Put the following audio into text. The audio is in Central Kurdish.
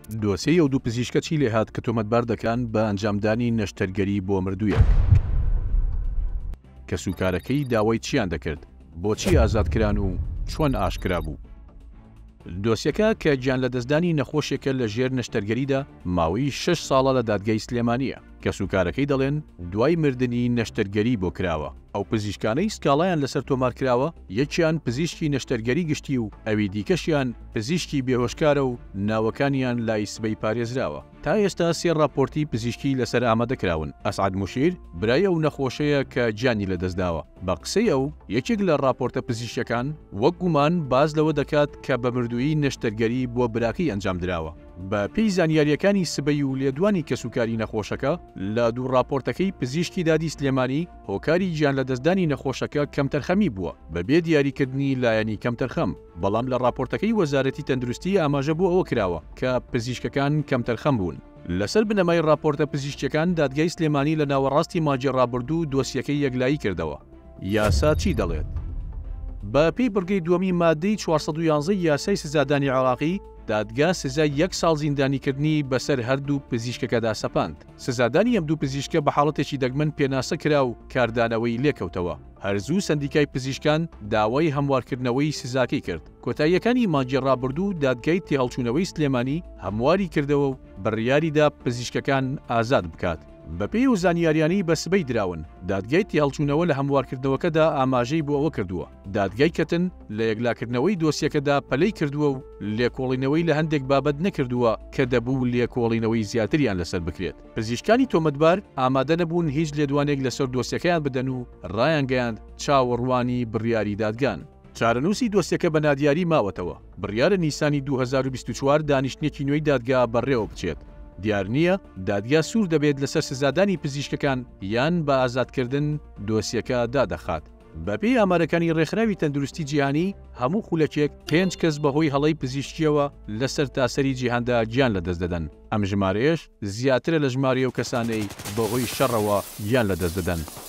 دۆسیە و دوو پزیشکە چی لێ هات کە تۆمەتبار دەکەن بە ئەنجامدانی نەشتەرگەری بۆ مردوویەک. کەسوکارەکەی داوای چیان دەکرد؟ بۆچی ئازادکران و چۆن ئاشکرا بوو؟ دۆسیەکە کە گیان لە دەستدانی نەخۆشیەکە لە ژێر نەشتەرگەریدا ماوەی 6 ساڵە لە دادگای سلێمانیە. کەسوکارەکەی دەڵێن دوای مردنی نەشتەرگەری بۆ کراوە. ئەو پزیشکانەی سکاڵایان لەسەر تۆمار کراوە، یەکیان پزیشکی نەشتەرگەری گشتی و ئەوی دیکەشیان پزیشکی بێهۆشکارە و ناوەکانیان لای سبەی پارێزراوە. تا ئێستا 3 راپۆرتی پزیشکی لەسەر ئامادەکراون. ئەسعاد موشیر برایە و نەخۆشەیە کە گیانی لەدەستداوە. بە قسەی ئەو یەکێک لە راپۆرتە پزیشکەکان وەک گومان باز لەوە دەکات کە بە مردووی نەشتەرگەری بۆ براکەی ئەنجام درراوە. بە پێی زانیاریەکانی سبەی و لێدوانی کەسوکاری نەخۆشەکە لە دوو راپۆرتەکەی پزیشکی دادی سلێمانی هۆکاری گیان لە دەستدانی نەخۆشەکە کەمتەرخەمی بووە بەبێ دیاریکردنی لایەنی کەمتەرخەم. بەڵام لە راپۆرتەکەی وەزارەتی تەندروستی ئاماژە بۆ ئەوە کراوە کە پزیشکەکان کەمتەرخەم بوون. لەسەر بنەمای راپۆرتە پزیشکەکان دادگای سلێمانی لە ناوەڕاستی ماجی ڕابردوو دۆسیەکەی یەکلایی کردەوە. یاسا چی دەڵێت؟ بە پێی بڕگەی دووەمی مادەی 411 یاسای سزادانی عێراقی، دادگا سزای 1 ساڵ زیندانیکردنی بەسەر هەردوو پزیشکەکەدا سەپاند. سزادانی ئەم دوو پزیشکە بە حاڵەتێکی دەگمەن پێناسە کرا و کاردانەوەی لێکەوتەوە. هەرزوو سندیکای پزیشکان داوای هەموارکردنەوەی سزاکەی کرد. کۆتاییەکانی مانجی ڕابردوو دادگای تێهەڵچوونەوەی سلێمانی هەمواری کردەوە و بڕیاریدا پزیشکەکان ئازاد بکات. بەپێی و زانیاریانی بە سبەی دراون. دادگای تێهەڵچوونەوە لە هەموارکردنەوەکەدا ئاماژەی بۆ ئەوە کردووە. دادگای کەتن لە یەکلاکردنەوەی دۆسیەکەدا پەلەی کردووە و لێکۆڵینەوەی لە هەندێک بابەت نەکردووە کە دەبوو لێکۆڵینەوەی زیاتریان لەسەر بکرێت. پزیشکانی تۆمەتبار ئامادە نەبوون هیچ لێدوانێک لەسەر دۆسیەکەیان بدەن و ڕایانگەیاند چاوەڕوانی بڕیاری دادگان. چارەنووسی دۆسیەکە بە نادیاری ماوەتەوە. بڕیارە نیسانی 2024 دانیشتنێکی نوێی دادگا بەڕێوە بچێت. دیار نییە دادگا سوور دەبێت لەسەر سزادانی پزیشکەکان یان بە ئازادکردن دۆسیەکە دادەخات. بەپێی ئامارەکانی ڕێکخراوی تەندروستی جیهانی هەموو خولەکێک 5 کەس بەهۆی هەڵەی پزیشکیەوە لەسەر تاسەری جیهاندا گیان لەدەست دەدەن. ئەم ژمارەیەش زیاترە لە ژمارە و کەسانەی بەهۆی شەڕەوە گیان لەدەست دەدەن.